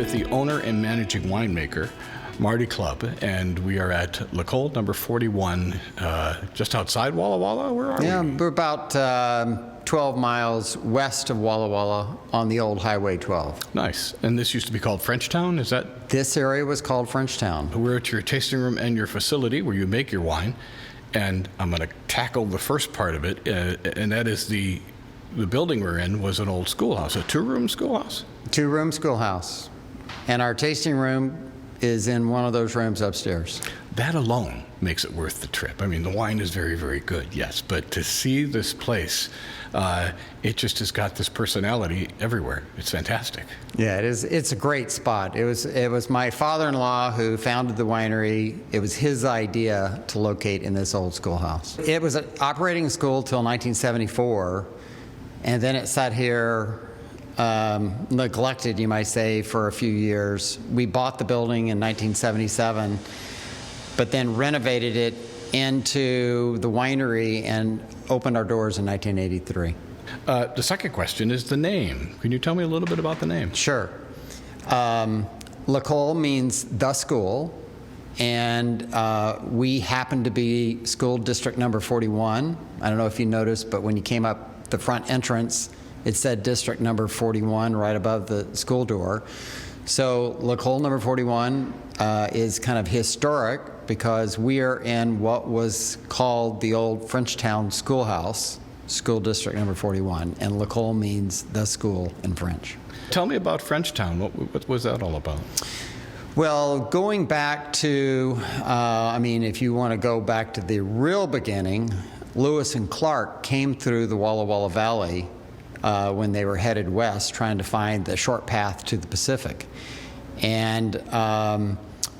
with the owner and managing winemaker, Marty Clubb, and we are at Le Col number 41, just outside Walla Walla. Where are we? Yeah, we're about 12 miles west of Walla Walla on the old Highway 12. Nice. And this used to be called Frenchtown, is that? This area was called Frenchtown. We're at your tasting room and your facility where you make your wine, and I'm going to tackle the first part of it, and that is the building we're in was an old schoolhouse, a two-room schoolhouse? Two-room schoolhouse. And our tasting room is in one of those rooms upstairs. That alone makes it worth the trip. I mean, the wine is very, very good, yes, but to see this place, it just has got this personality everywhere. It's fantastic. Yeah, it is. It's a great spot. It was my father-in-law who founded the winery. It was his idea to locate in this old schoolhouse. It was an operating school till 1974, and then it sat here neglected, you might say, for a few years. We bought the building in 1977, but then renovated it into the winery and opened our doors in 1983. The second question is the name. Can you tell me a little bit about the name? Sure. Le Col means the school, and we happen to be school district number 41. I don't know if you noticed, but when you came up the front entrance, it said district number 41 right above the school door. So Le Col number 41 is kind of historic because we are in what was called the old Frenchtown schoolhouse, school district number 41, and Le Col means the school in French. Tell me about Frenchtown. What was that all about? Well, going back to, if you want to go back to the real beginning, Lewis and Clark came through the Walla Walla Valley when they were headed west, trying to find the short path to the Pacific. And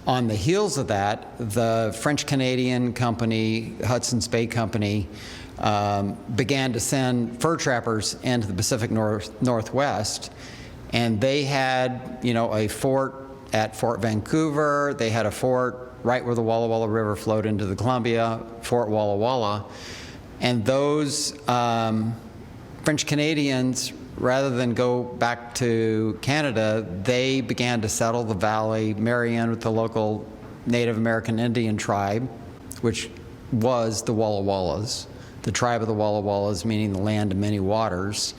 on the heels of that, the French-Canadian company, Hudson's Bay Company, began to send fur trappers into the Pacific Northwest. And they had, a fort at Fort Vancouver. They had a fort right where the Walla Walla River flowed into the Columbia, Fort Walla Walla. And those French Canadians, rather than go back to Canada, they began to settle the valley, marry in with the local Native American Indian tribe, which was the Walla Wallas, the tribe of the Walla Wallas, meaning the land of many waters,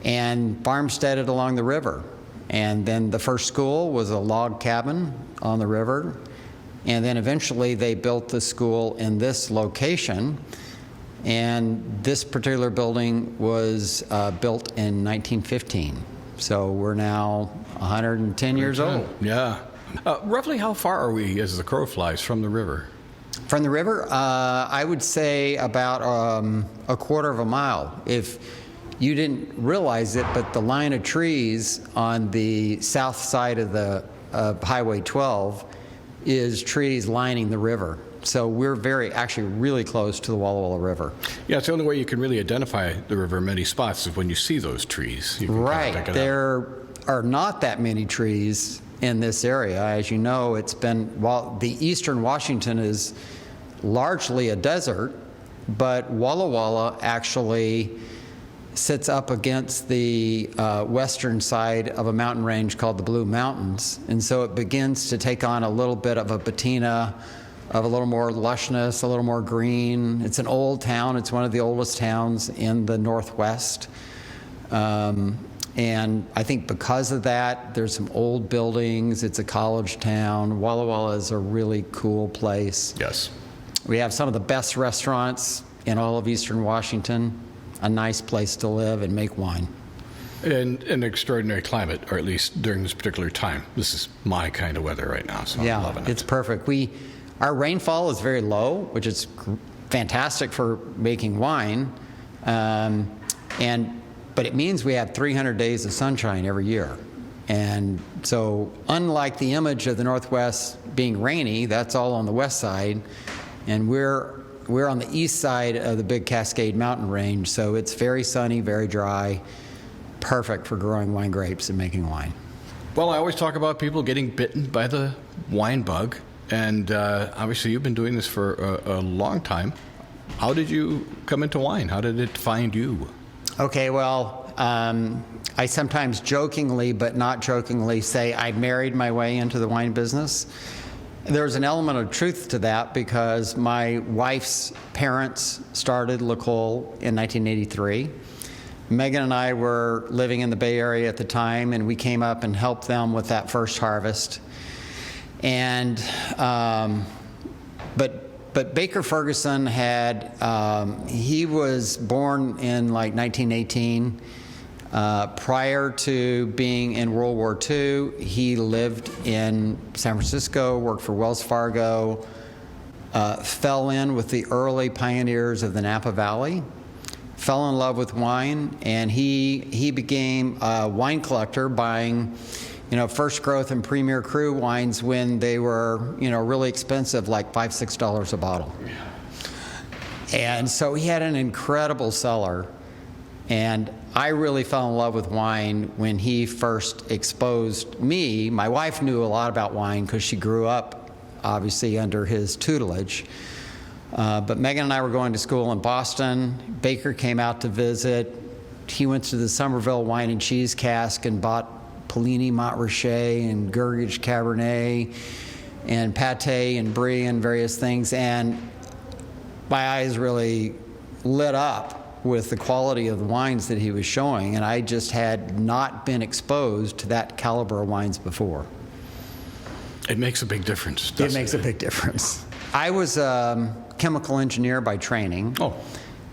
and farmsteaded along the river. And then the first school was a log cabin on the river, and then eventually they built the school in this location. And this particular building was built in 1915. So we're now 110 years old. Yeah. Roughly how far are we as the crow flies from the river? From the river, I would say about a quarter of a mile. If you didn't realize it, but the line of trees on the south side of the Highway 12 is trees lining the river. So we're really close to the Walla Walla River. Yeah, it's the only way you can really identify the river in many spots is when you see those trees. You can right. Kind of there are not that many trees in this area. As you know, while the eastern Washington is largely a desert, but Walla Walla actually sits up against the western side of a mountain range called the Blue Mountains. And so it begins to take on a little bit of a patina of a little more lushness, a little more green. It's an old town. It's one of the oldest towns in the Northwest. And I think because of that, there's some old buildings. It's a college town. Walla Walla is a really cool place. Yes. We have some of the best restaurants in all of eastern Washington, a nice place to live and make wine. And an extraordinary climate, or at least during this particular time. This is my kind of weather right now, so I'm loving it. It's perfect. Our rainfall is very low, which is fantastic for making wine, but it means we have 300 days of sunshine every year. And so unlike the image of the Northwest being rainy, that's all on the west side, and we're on the east side of the big Cascade Mountain range, so it's very sunny, very dry, perfect for growing wine grapes and making wine. Well, I always talk about people getting bitten by the wine bug. And obviously you've been doing this for a long time. How did you come into wine? How did it find you? Okay, well, I sometimes jokingly, but not jokingly, say I married my way into the wine business. There's an element of truth to that because my wife's parents started L'Ecole in 1983. Megan and I were living in the Bay Area at the time, and we came up and helped them with that first harvest. And but Baker Ferguson had he was born in like 1918. Prior to being in World War II, he lived in San Francisco, worked for Wells Fargo, fell in with the early pioneers of the Napa Valley, fell in love with wine, and he became a wine collector, buying, first growth and premier cru wines when they were, really expensive, like $5-6 a bottle. And so he had an incredible cellar. And I really fell in love with wine when he first exposed me. My wife knew a lot about wine because she grew up, obviously, under his tutelage. But Megan and I were going to school in Boston. Baker came out to visit. He went to the Somerville Wine and Cheese Cask and bought Polini Montrachet and Gergich Cabernet and Pâté and Brie and various things. And my eyes really lit up with the quality of the wines that he was showing, and I just had not been exposed to that caliber of wines before. It makes a big difference. It makes a big difference. I was a chemical engineer by training,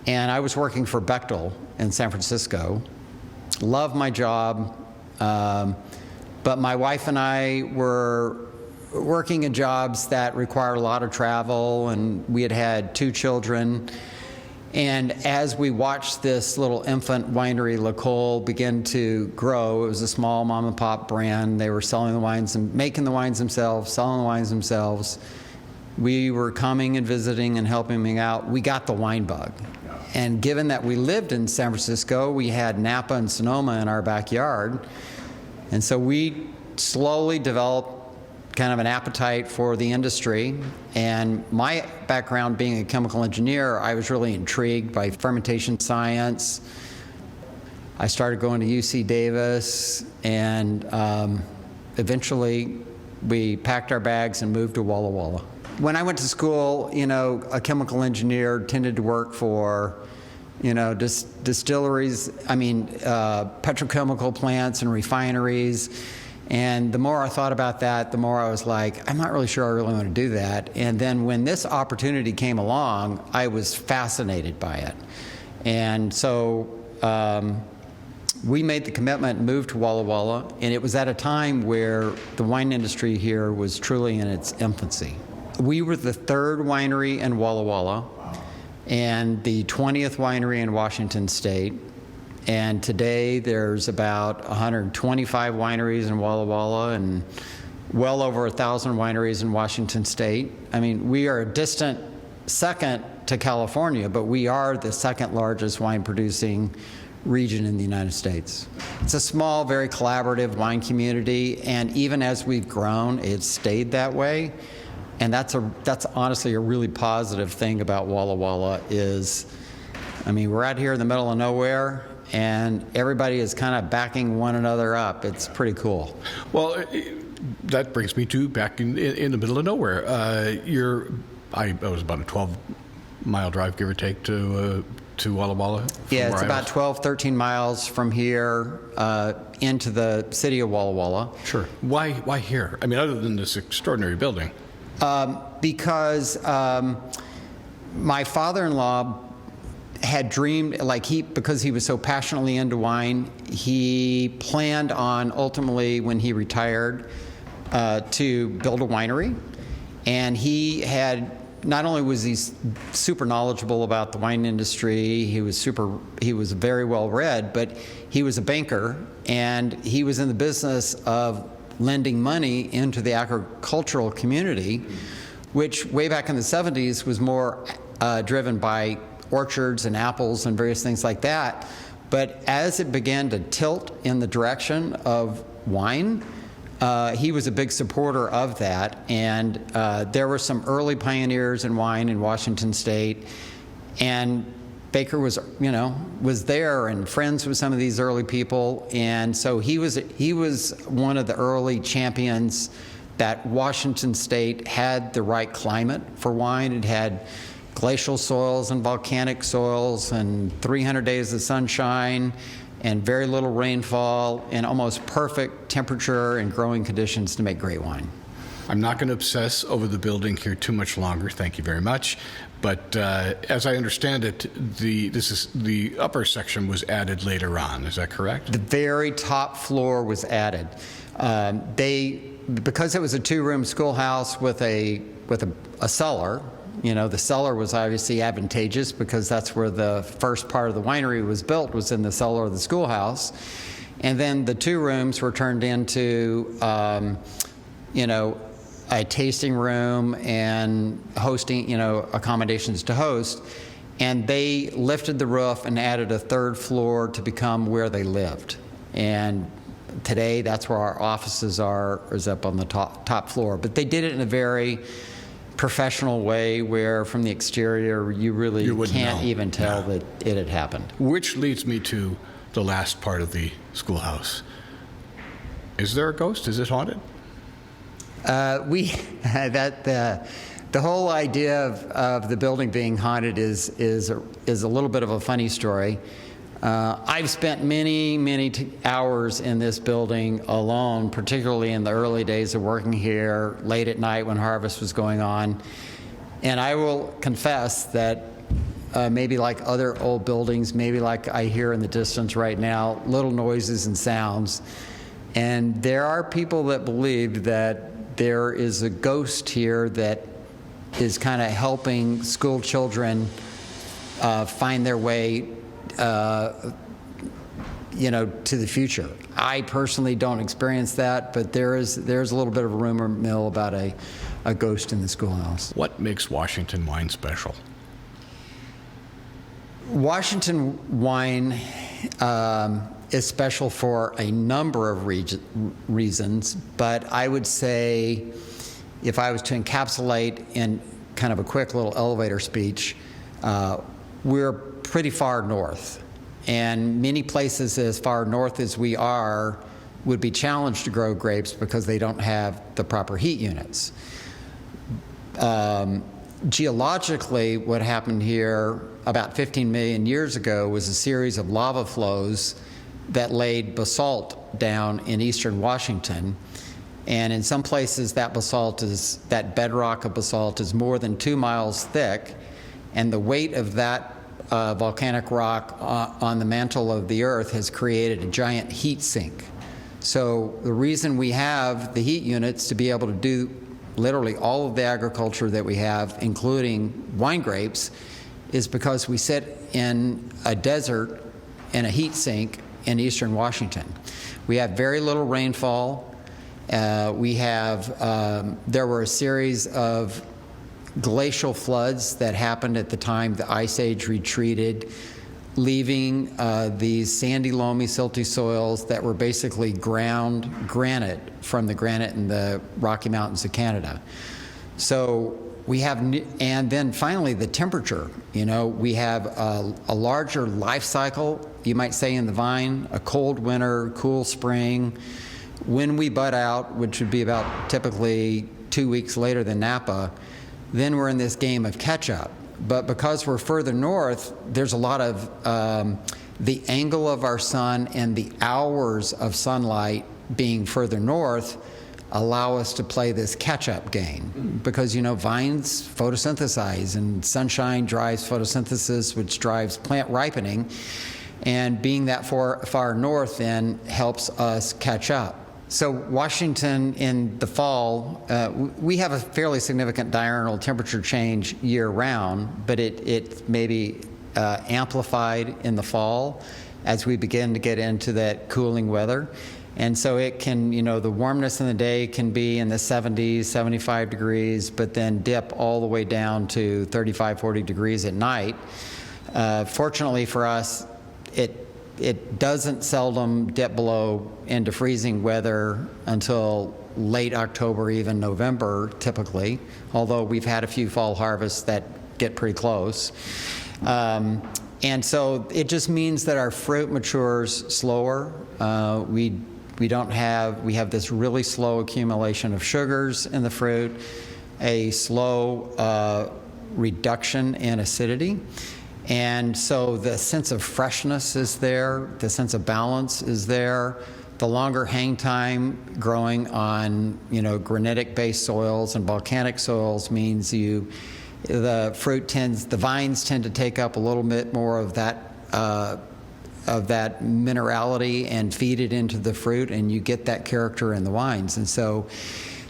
and I was working for Bechtel in San Francisco. Loved my job, but my wife and I were working in jobs that required a lot of travel, and we had 2 children. And as we watched this little infant winery, L'Ecole, begin to grow, it was a small mom and pop brand. They were selling the wines and making the wines themselves, selling the wines themselves. We were coming and visiting and helping them out. We got the wine bug. And given that we lived in San Francisco, we had Napa and Sonoma in our backyard. And so we slowly developed kind of an appetite for the industry. And my background being a chemical engineer, I was really intrigued by fermentation science. I started going to UC Davis, and eventually we packed our bags and moved to Walla Walla. When I went to school, a chemical engineer tended to work for, distilleries, petrochemical plants and refineries. And the more I thought about that, the more I was like, I'm not really sure I really want to do that. And then when this opportunity came along, I was fascinated by it. And so we made the commitment and moved to Walla Walla. And it was at a time where the wine industry here was truly in its infancy. We were the 3rd winery in Walla Walla and the 20th winery in Washington State. And today there's about 125 wineries in Walla Walla and well over 1,000 wineries in Washington State. I mean, we are a distant second to California, but we are the 2nd largest wine producing region in the United States. It's a small, very collaborative wine community, and even as we've grown, it's stayed that way. And that's honestly a really positive thing about Walla Walla is, we're out here in the middle of nowhere, and everybody is kind of backing one another up. It's pretty cool. Well, that brings me to back in the middle of nowhere. I was about a 12-mile drive, give or take, to Walla Walla. Yeah, it's about 12, 13 miles from here into the city of Walla Walla. Sure. Why here? Other than this extraordinary building. Because my father-in-law had dreamed, because he was so passionately into wine, he planned on ultimately, when he retired, to build a winery. And he had, not only was he super knowledgeable about the wine industry, he was very well read, but he was a banker, and he was in the business of lending money into the agricultural community, which way back in the 70s was more driven by orchards and apples and various things like that. But as it began to tilt in the direction of wine, he was a big supporter of that. And there were some early pioneers in wine in Washington State. And Baker was there and friends with some of these early people, and so he was one of the early champions that Washington State had the right climate for wine. It had glacial soils and volcanic soils and 300 days of sunshine and very little rainfall and almost perfect temperature and growing conditions to make great wine. I'm not going to obsess over the building here too much longer. Thank you very much. But as I understand it, the upper section was added later on. Is that correct? The very top floor was added. Because it was a two-room schoolhouse with a cellar. The cellar was obviously advantageous because that's where the first part of the winery was built, was in the cellar of the schoolhouse. And then the 2 rooms were turned into, a tasting room and hosting, accommodations to host. And they lifted the roof and added a 3rd floor to become where they lived. And today, that's where our offices is up on the top floor. But they did it in a very professional way where from the exterior you can't even tell that it had happened. Which leads me to the last part of the schoolhouse. Is there a ghost? Is it haunted? The whole idea of the building being haunted is a little bit of a funny story. I've spent many hours in this building alone, particularly in the early days of working here, late at night when harvest was going on. And I will confess that maybe like other old buildings, maybe like I hear in the distance right now, little noises and sounds. And there are people that believe that there is a ghost here that is kind of helping school children find their way to the future. I personally don't experience that, but there's a little bit of a rumor mill about a ghost in the schoolhouse. What makes Washington wine special? Washington wine is special for a number of reasons, but I would say, if I was to encapsulate in kind of a quick little elevator speech, we're pretty far north, and many places as far north as we are would be challenged to grow grapes because they don't have the proper heat units. Geologically, what happened here about 15 million years ago was a series of lava flows that laid basalt down in eastern Washington. And in some places, that bedrock of basalt is more than 2 miles thick, and the weight of that volcanic rock on the mantle of the earth has created a giant heat sink. So the reason we have the heat units to be able to do literally all of the agriculture that we have, including wine grapes, is because we sit in a desert in a heat sink in eastern Washington. We have very little rainfall. There were a series of glacial floods that happened at the time the Ice Age retreated, leaving these sandy, loamy, silty soils that were basically ground granite from the granite in the Rocky Mountains of Canada. So we have, and then finally the temperature. We have a larger life cycle, you might say, in the vine, a cold winter, cool spring. When we bud out, which would be about typically 2 weeks later than Napa, then we're in this game of catch-up. But because we're further north, there's a lot of the angle of our sun and the hours of sunlight being further north allow us to play this catch-up game. Because, vines photosynthesize, and sunshine drives photosynthesis, which drives plant ripening. And being that far north then helps us catch up. So Washington in the fall, we have a fairly significant diurnal temperature change year-round, but it may be amplified in the fall as we begin to get into that cooling weather. And so it can, the warmness in the day can be in the 70s, 75 degrees, but then dip all the way down to 35, 40 degrees at night. Fortunately for us, it doesn't seldom dip below into freezing weather until late October, even November, typically, although we've had a few fall harvests that get pretty close. And so it just means that our fruit matures slower. We have this really slow accumulation of sugars in the fruit, a slow reduction in acidity. And so the sense of freshness is there, the sense of balance is there. The longer hang time growing on, granitic-based soils and volcanic soils means the vines tend to take up a little bit more of that minerality and feed it into the fruit, and you get that character in the wines. And so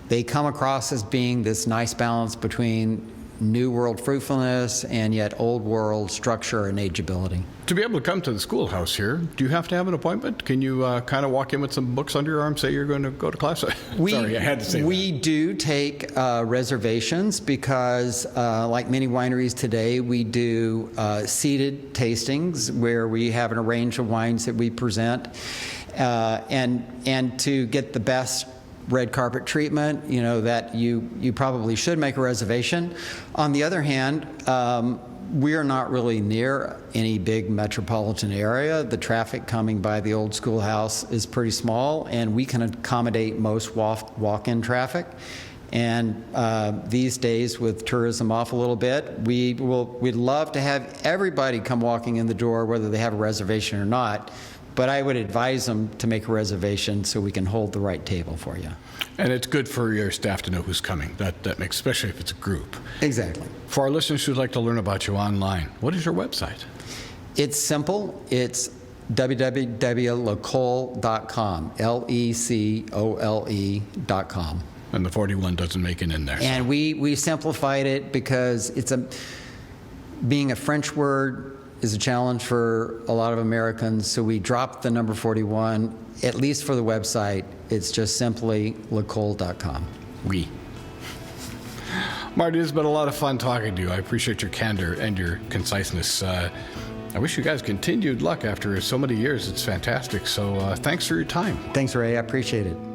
they come across as being this nice balance between New World fruitfulness and yet Old World structure and ageability. To be able to come to the schoolhouse here, do you have to have an appointment? Can you kind of walk in with some books under your arm, say you're going to go to class? Sorry, I had to say that. We do take reservations because, like many wineries today, we do seated tastings where we have a range of wines that we present. And to get the best red carpet treatment, that you probably should make a reservation. On the other hand, we are not really near any big metropolitan area. The traffic coming by the old schoolhouse is pretty small, and we can accommodate most walk-in traffic. And these days, with tourism off a little bit, we'd love to have everybody come walking in the door, whether they have a reservation or not. But I would advise them to make a reservation so we can hold the right table for you. And it's good for your staff to know who's coming. That makes, especially if it's a group. Exactly. For our listeners who'd like to learn about you online, what is your website? It's simple. It's www.lecole.com, LECOLE.com. And the 41 doesn't make it in there. And we simplified it because being a French word is a challenge for a lot of Americans, so we dropped the number 41, at least for the website. It's just simply lecole.com. Oui. Marty, it's been a lot of fun talking to you. I appreciate your candor and your conciseness. I wish you guys continued luck after so many years. It's fantastic. So thanks for your time. Thanks, Ray. I appreciate it.